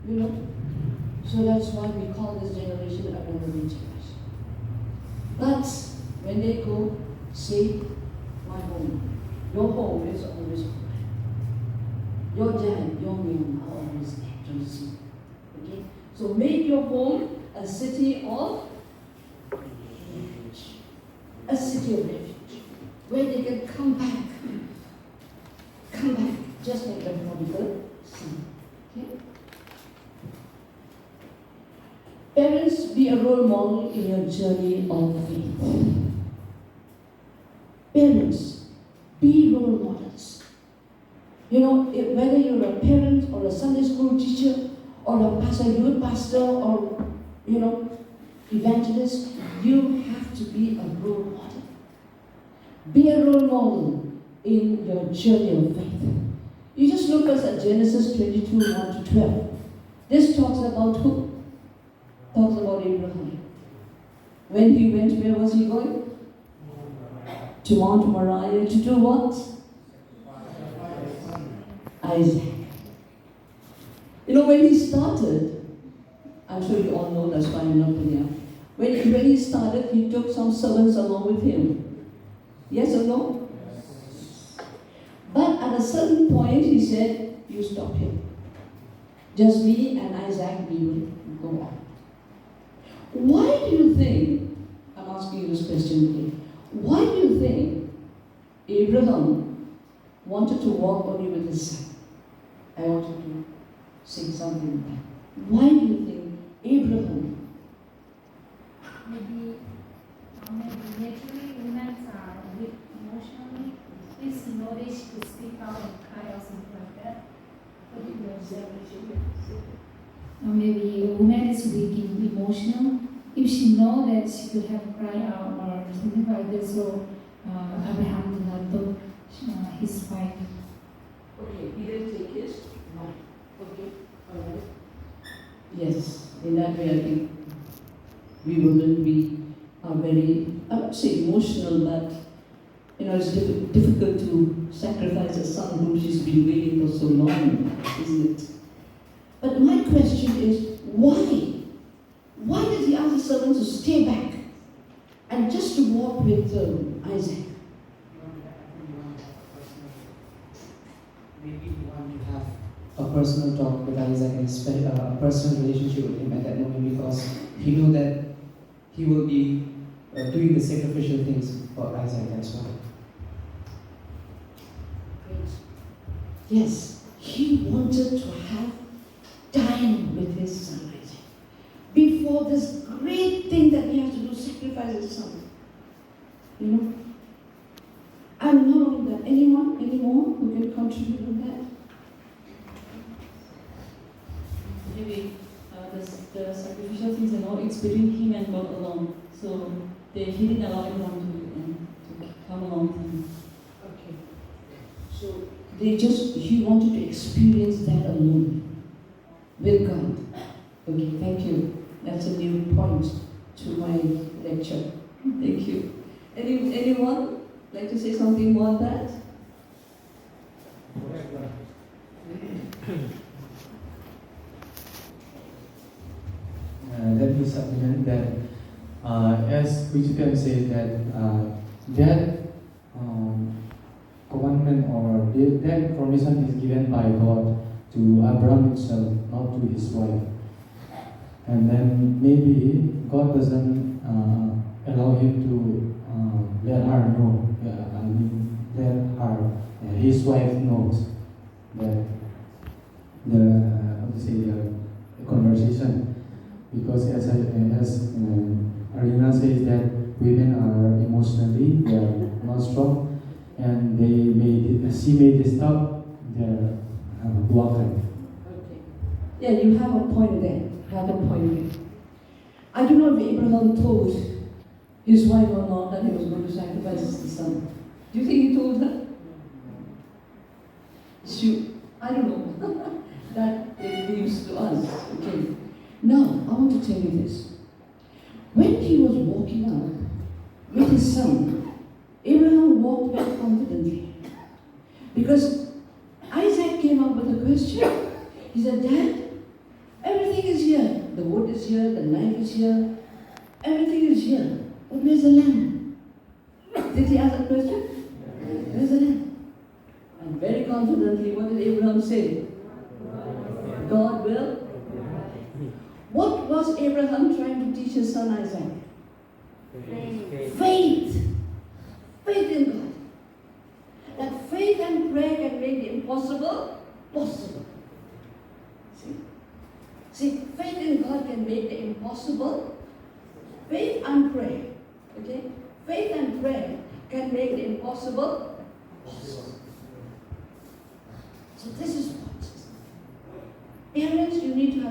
You know? So that's why we call this generation a runaway generation. But when they go, say, my home. Your home is always open. Your dad, your mom are always there to see. Okay? So make your home a city of refuge. A city of refuge. Where they can come back. Come back. Just like the prodigal son. Okay? Parents, be a role model in your journey of faith. Parents, be role models. You know, whether you're a parent or a Sunday school teacher or a pastor, youth pastor or, you know, evangelist, you have to be a role model. Be a role model in your journey of faith. You just look at Genesis 22, 1 to 12. This talks about who? Talks about Abraham. When he went, where was he going? To Mount Moriah to do what? Isaac. You know, when he started, I'm sure you all know, that's why I'm not putting up. When he started, he took some servants along with him. Yes or no? Yes. But at a certain point, he said, you stop here. Just me and Isaac, we will go on. Why do you think, I'm asking you this question again, why do you think Abraham wanted to walk only with his son? I wanted to say something about that. Why do you think Abraham? Maybe naturally women are weak emotionally. It's knowledge to speak out and cry or something like that. Or maybe a woman is weak in emotional. If she know that she could have cried out or something like that, so Abraham did not took his wife. Okay, he didn't take his wife. Okay, alright. Yes, in that way I think we women, we are very, I won't say emotional, but you know, it's difficult to sacrifice a son whom she's been waiting for so long, isn't it? But my question is, why? Why did he ask the servants to stay back and just to walk with Isaac? Maybe he wanted to have a personal talk with Isaac and a personal relationship with him at that moment, because he knew that he will be doing the sacrificial things for Isaac as well. Great. Yes, he wanted to have time with his son Isaac before this great thing that he has to do, sacrifice his son. You know? And not only that, anyone anymore who can contribute on that? Maybe the sacrificial things and all, it's between him and God alone. So he didn't allow anyone to come along with him. Okay. So he wanted to experience that alone with God. Okay, thank you. That's a new point to my lecture. Thank you. Anyone like to say something more on that? Let me supplement that. As Christian says that commandment or that permission is given by God to Abraham himself, not to his wife. And then maybe God doesn't allow him to let her know. Let her, his wife knows that the conversation, because as Arina says that women are emotionally, they are not strong, and she may disturb their walk. Okay. Yeah, you have a point there. I don't know if Abraham told his wife or not that he was going to sacrifice his son. Do you think he told her? I don't know. That leaves to us. Okay. Now, I want to tell you this. When he was walking out with his son, Abraham walked very confidently. Because Isaac came up with a question. He said, Dad, Everything is here. The wood is here, the knife is here, everything is here. But where's the lamb? Did he ask that question? Where's the lamb? And very confidently, what did Abraham say? God will. What was Abraham trying to teach his son Isaac? Faith. Faith in God. That faith and prayer can make the impossible possible. See, faith in God can make the impossible. Faith and prayer, okay? Faith and prayer can make the impossible possible. So this is what. Parents, you need to have